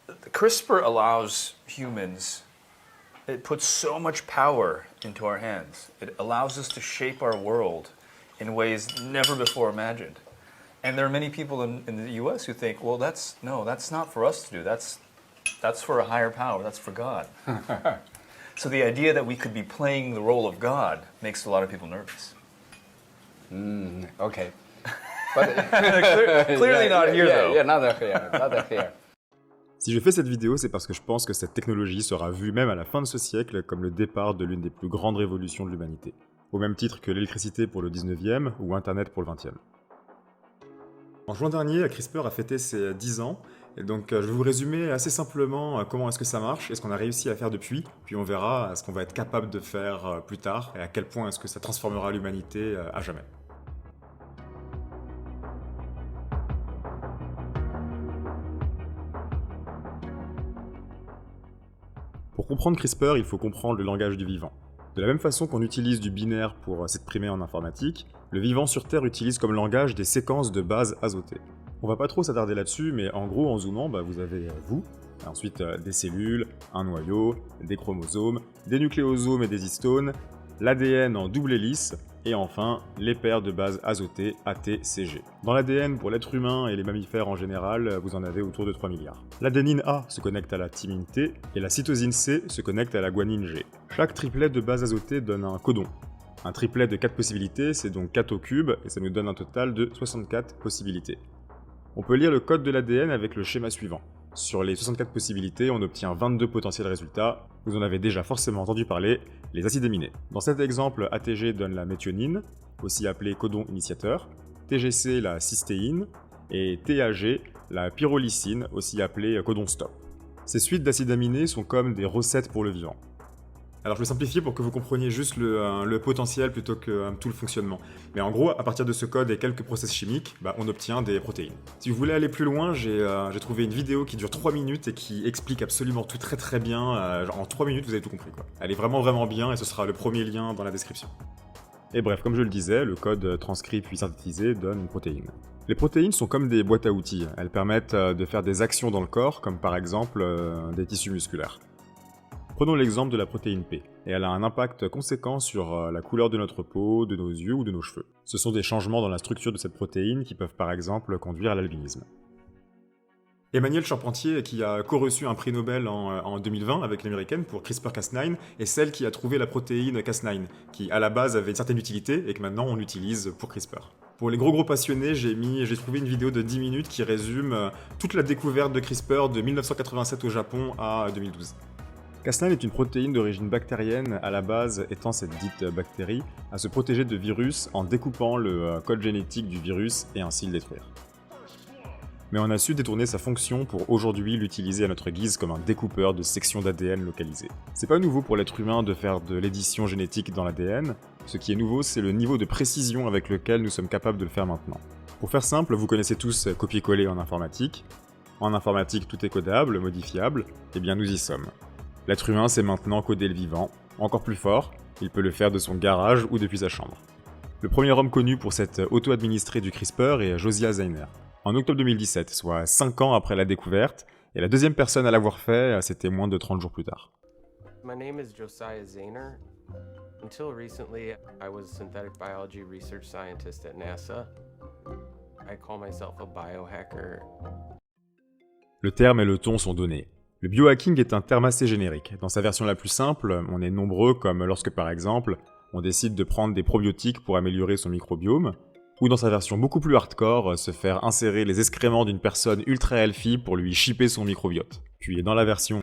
CRISPR allows humans, it puts so much power into our hands. It allows us to shape our world in ways never before imagined. And there are many people in the US who think, well, that's not for us to do. That's for a higher power. That's for God. So the idea that we could be playing the role of God makes a lot of people nervous. Okay. But Clearly not here, though. Yeah, not here. Si je fais cette vidéo, c'est parce que je pense que cette technologie sera vue même à la fin de ce siècle comme le départ de l'une des plus grandes révolutions de l'humanité. Au même titre que l'électricité pour le 19e ou Internet pour le 20e. En juin dernier, CRISPR a fêté ses 10 ans, et donc je vais vous résumer assez simplement comment est-ce que ça marche et ce qu'on a réussi à faire depuis, puis on verra ce qu'on va être capable de faire plus tard et à quel point est-ce que ça transformera l'humanité à jamais. Pour comprendre CRISPR, il faut comprendre le langage du vivant. De la même façon qu'on utilise du binaire pour s'exprimer en informatique, le vivant sur Terre utilise comme langage des séquences de bases azotées. On va pas trop s'attarder là-dessus, mais en gros, en zoomant, vous avez vous, et ensuite des cellules, un noyau, des chromosomes, des nucléosomes et des histones, l'ADN en double hélice, et enfin les paires de bases azotées ATCG. Dans l'ADN, pour l'être humain et les mammifères en général, vous en avez autour de 3 milliards. L'adénine A se connecte à la thymine T, et la cytosine C se connecte à la guanine G. Chaque triplet de bases azotées donne un codon. Un triplet de 4 possibilités, c'est donc 4 au cube, et ça nous donne un total de 64 possibilités. On peut lire le code de l'ADN avec le schéma suivant. Sur les 64 possibilités, on obtient 22 potentiels résultats. Vous en avez déjà forcément entendu parler, les acides aminés. Dans cet exemple, ATG donne la méthionine, aussi appelée codon initiateur, TGC la cystéine, et TAG la pyrolycine, aussi appelée codon stop. Ces suites d'acides aminés sont comme des recettes pour le vivant. Alors je vais simplifier pour que vous compreniez juste le potentiel plutôt que tout le fonctionnement. Mais en gros, à partir de ce code et quelques process chimiques, on obtient des protéines. Si vous voulez aller plus loin, j'ai trouvé une vidéo qui dure 3 minutes et qui explique absolument tout très bien. En 3 minutes, vous avez tout compris, quoi. Elle est vraiment bien et ce sera le premier lien dans la description. Et bref, comme je le disais, le code transcrit puis synthétisé donne une protéine. Les protéines sont comme des boîtes à outils. Elles permettent de faire des actions dans le corps, comme par exemple des tissus musculaires. Prenons l'exemple de la protéine P, et elle a un impact conséquent sur la couleur de notre peau, de nos yeux ou de nos cheveux. Ce sont des changements dans la structure de cette protéine qui peuvent par exemple conduire à l'albinisme. Emmanuelle Charpentier, qui a co-reçu un prix Nobel en 2020 avec l'américaine pour CRISPR-Cas9, est celle qui a trouvé la protéine Cas9, qui à la base avait une certaine utilité et que maintenant on utilise pour CRISPR. Pour les gros passionnés, j'ai trouvé une vidéo de 10 minutes qui résume toute la découverte de CRISPR de 1987 au Japon à 2012. Cas9 est une protéine d'origine bactérienne, à la base étant cette dite bactérie à se protéger de virus en découpant le code génétique du virus et ainsi le détruire. Mais on a su détourner sa fonction pour aujourd'hui l'utiliser à notre guise comme un découpeur de sections d'ADN localisées. C'est pas nouveau pour l'être humain de faire de l'édition génétique dans l'ADN, ce qui est nouveau c'est le niveau de précision avec lequel nous sommes capables de le faire maintenant. Pour faire simple, vous connaissez tous copier-coller en informatique. En informatique tout est codable, modifiable, et bien nous y sommes. L'être humain sait maintenant coder le vivant, encore plus fort, il peut le faire de son garage ou depuis sa chambre. Le premier homme connu pour s'être auto-administré du CRISPR est Josiah Zeiner, en octobre 2017, soit 5 ans après la découverte, et la deuxième personne à l'avoir fait, c'était moins de 30 jours plus tard. My name is Josiah Zeiner. Until recently, I was a synthetic biology research scientist at NASA. I call myself a biohacker. Le terme et le ton sont donnés. Le biohacking est un terme assez générique. Dans sa version la plus simple, on est nombreux comme lorsque par exemple, on décide de prendre des probiotiques pour améliorer son microbiome, ou dans sa version beaucoup plus hardcore, se faire insérer les excréments d'une personne ultra healthy pour lui chipper son microbiote. Puis dans la version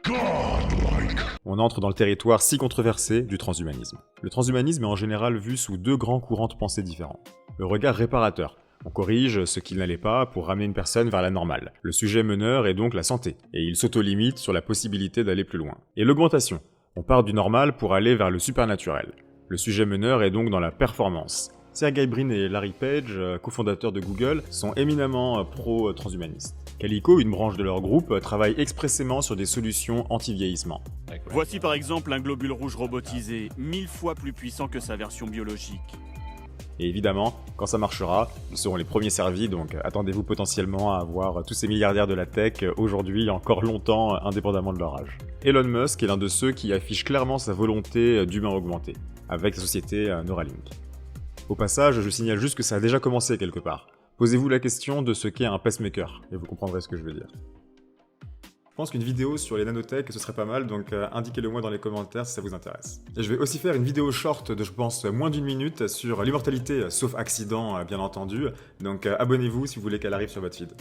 on entre dans le territoire si controversé du transhumanisme. Le transhumanisme est en général vu sous 2 grands courants de pensée différents. Le regard réparateur. On corrige ce qui n'allait pas pour ramener une personne vers la normale. Le sujet meneur est donc la santé, et il s'auto-limite sur la possibilité d'aller plus loin. Et l'augmentation. On part du normal pour aller vers le supernaturel. Le sujet meneur est donc dans la performance. Sergey Brin et Larry Page, cofondateurs de Google, sont éminemment pro-transhumanistes. Calico, une branche de leur groupe, travaille expressément sur des solutions anti-vieillissement. Voici par exemple un globule rouge robotisé, 1000 fois plus puissant que sa version biologique. Et évidemment, quand ça marchera, ils seront les premiers servis, donc attendez-vous potentiellement à avoir tous ces milliardaires de la tech aujourd'hui encore longtemps indépendamment de leur âge. Elon Musk est l'un de ceux qui affiche clairement sa volonté d'humain augmenté, avec sa société Neuralink. Au passage, je signale juste que ça a déjà commencé quelque part. Posez-vous la question de ce qu'est un pacemaker, et vous comprendrez ce que je veux dire. Je pense qu'une vidéo sur les nanotech, ce serait pas mal, donc indiquez-le moi dans les commentaires si ça vous intéresse. Et je vais aussi faire une vidéo short de, je pense, moins d'1 minute sur l'immortalité, sauf accident, bien entendu, donc abonnez-vous si vous voulez qu'elle arrive sur votre feed.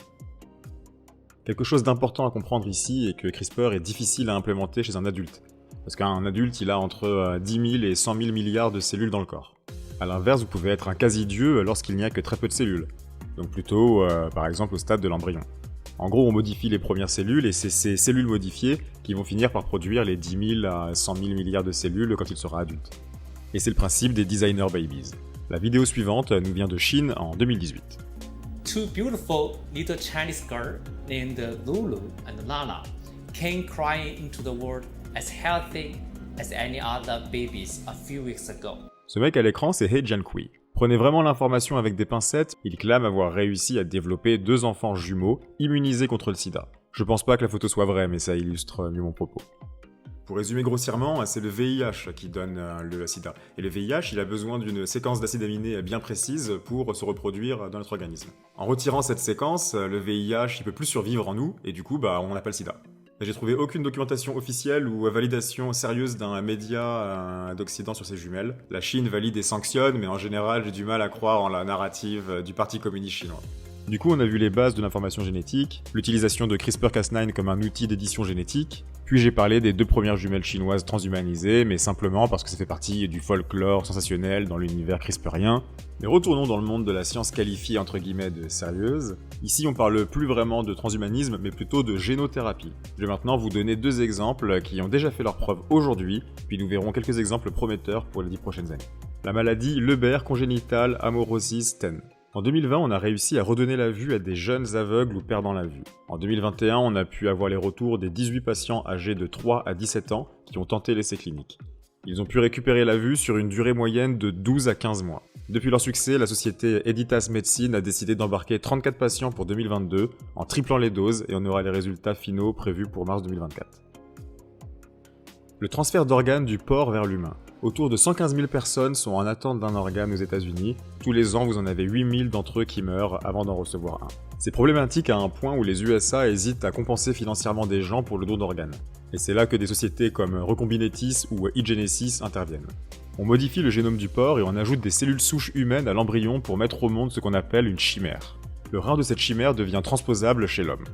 Quelque chose d'important à comprendre ici est que CRISPR est difficile à implémenter chez un adulte. Parce qu'un adulte, il a entre 10 000 et 100 000 milliards de cellules dans le corps. A l'inverse, vous pouvez être un quasi-dieu lorsqu'il n'y a que très peu de cellules. Donc plutôt, par exemple, au stade de l'embryon. En gros, on modifie les premières cellules et c'est ces cellules modifiées qui vont finir par produire les 10 000 à 100 000 milliards de cellules quand il sera adulte. Et c'est le principe des designer babies. La vidéo suivante nous vient de Chine en 2018. Two beautiful little Chinese girls named Lulu and Lala came crying into the world as healthy as any other babies a few weeks ago. Ce mec à l'écran, c'est He Jiankui. Prenez vraiment l'information avec des pincettes, il clame avoir réussi à développer 2 enfants jumeaux immunisés contre le sida. Je pense pas que la photo soit vraie, mais ça illustre mieux mon propos. Pour résumer grossièrement, c'est le VIH qui donne le sida. Et le VIH, il a besoin d'une séquence d'acides aminés bien précise pour se reproduire dans notre organisme. En retirant cette séquence, le VIH, il peut plus survivre en nous, et du coup, on n'a pas le sida. J'ai trouvé aucune documentation officielle ou validation sérieuse d'un média d'Occident sur ces jumelles. La Chine valide et sanctionne, mais en général, j'ai du mal à croire en la narrative du Parti communiste chinois. Du coup, on a vu les bases de l'information génétique, l'utilisation de CRISPR-Cas9 comme un outil d'édition génétique, puis j'ai parlé des 2 premières jumelles chinoises transhumanisées, mais simplement parce que ça fait partie du folklore sensationnel dans l'univers CRISPRien. Mais retournons dans le monde de la science qualifiée entre guillemets de sérieuse. Ici, on parle plus vraiment de transhumanisme, mais plutôt de génothérapie. Je vais maintenant vous donner 2 exemples qui ont déjà fait leurs preuves aujourd'hui, puis nous verrons quelques exemples prometteurs pour les 10 prochaines années. La maladie Leber congénitale amaurosis 10. En 2020, on a réussi à redonner la vue à des jeunes aveugles ou perdant la vue. En 2021, on a pu avoir les retours des 18 patients âgés de 3 à 17 ans qui ont tenté l'essai clinique. Ils ont pu récupérer la vue sur une durée moyenne de 12 à 15 mois. Depuis leur succès, la société Editas Medicine a décidé d'embarquer 34 patients pour 2022 en triplant les doses et on aura les résultats finaux prévus pour mars 2024. Le transfert d'organes du porc vers l'humain. Autour de 115 000 personnes sont en attente d'un organe aux États-Unis. Tous les ans, vous en avez 8 000 d'entre eux qui meurent avant d'en recevoir un. C'est problématique à un point où les USA hésitent à compenser financièrement des gens pour le don d'organes. Et c'est là que des sociétés comme Recombinatis ou eGenesis interviennent. On modifie le génome du porc et on ajoute des cellules souches humaines à l'embryon pour mettre au monde ce qu'on appelle une chimère. Le rein de cette chimère devient transposable chez l'homme,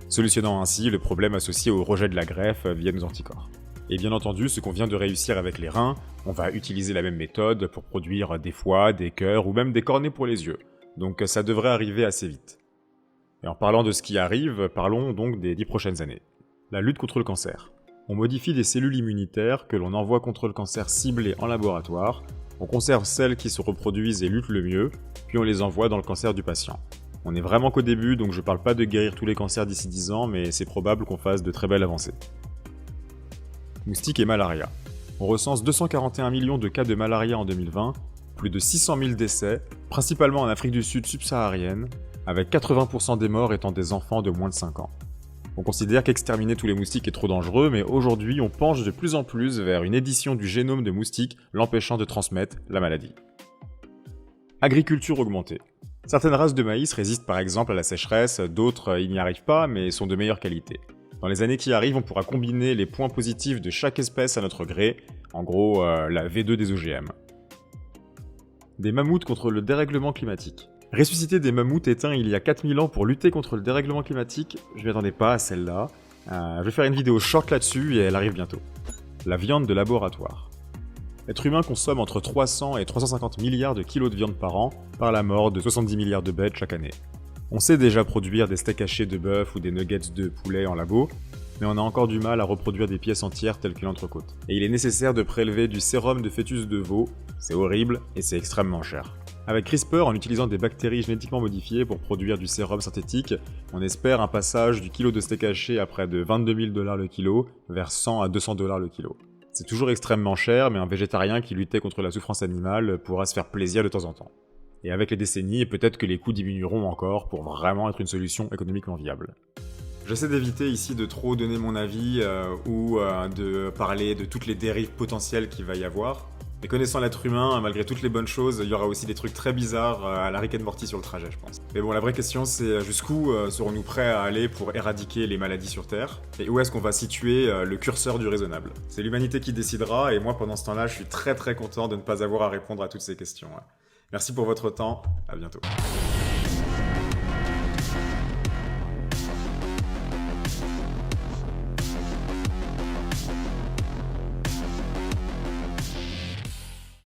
solutionnant ainsi le problème associé au rejet de la greffe via nos anticorps. Et bien entendu, ce qu'on vient de réussir avec les reins, on va utiliser la même méthode pour produire des foies, des cœurs ou même des cornets pour les yeux. Donc ça devrait arriver assez vite. Et en parlant de ce qui arrive, parlons donc des 10 prochaines années. La lutte contre le cancer. On modifie des cellules immunitaires que l'on envoie contre le cancer ciblé en laboratoire, on conserve celles qui se reproduisent et luttent le mieux, puis on les envoie dans le cancer du patient. On est vraiment qu'au début, donc je parle pas de guérir tous les cancers d'ici 10 ans, mais c'est probable qu'on fasse de très belles avancées. Moustiques et malaria. On recense 241 millions de cas de malaria en 2020, plus de 600 000 décès, principalement en Afrique du Sud subsaharienne, avec 80% des morts étant des enfants de moins de 5 ans. On considère qu'exterminer tous les moustiques est trop dangereux, mais aujourd'hui on penche de plus en plus vers une édition du génome de moustiques l'empêchant de transmettre la maladie. Agriculture augmentée. Certaines races de maïs résistent par exemple à la sécheresse, d'autres y n'y arrivent pas mais sont de meilleure qualité. Dans les années qui arrivent, on pourra combiner les points positifs de chaque espèce à notre gré, en gros la V2 des OGM. Des mammouths contre le dérèglement climatique. Ressusciter des mammouths éteints il y a 4000 ans pour lutter contre le dérèglement climatique, je m'y attendais pas à celle-là. Je vais faire une vidéo short là-dessus et elle arrive bientôt. La viande de laboratoire. L'être humain consomme entre 300 et 350 milliards de kilos de viande par an, par la mort de 70 milliards de bêtes chaque année. On sait déjà produire des steaks hachés de bœuf ou des nuggets de poulet en labo, mais on a encore du mal à reproduire des pièces entières telles qu'une entrecôte. Et il est nécessaire de prélever du sérum de fœtus de veau, c'est horrible et c'est extrêmement cher. Avec CRISPR, en utilisant des bactéries génétiquement modifiées pour produire du sérum synthétique, on espère un passage du kilo de steak haché à près de 22 000 $ le kilo vers 100 à 200 $ le kilo. C'est toujours extrêmement cher, mais un végétarien qui luttait contre la souffrance animale pourra se faire plaisir de temps en temps. Et avec les décennies, peut-être que les coûts diminueront encore pour vraiment être une solution économiquement viable. J'essaie d'éviter ici de trop donner mon avis ou de parler de toutes les dérives potentielles qu'il va y avoir. Mais connaissant l'être humain, malgré toutes les bonnes choses, il y aura aussi des trucs très bizarres à la Rick and Morty sur le trajet, je pense. Mais bon, la vraie question, c'est jusqu'où serons-nous prêts à aller pour éradiquer les maladies sur Terre? Et où est-ce qu'on va situer le curseur du raisonnable? C'est l'humanité qui décidera, et moi, pendant ce temps-là, je suis très content de ne pas avoir à répondre à toutes ces questions. Merci pour votre temps, à bientôt.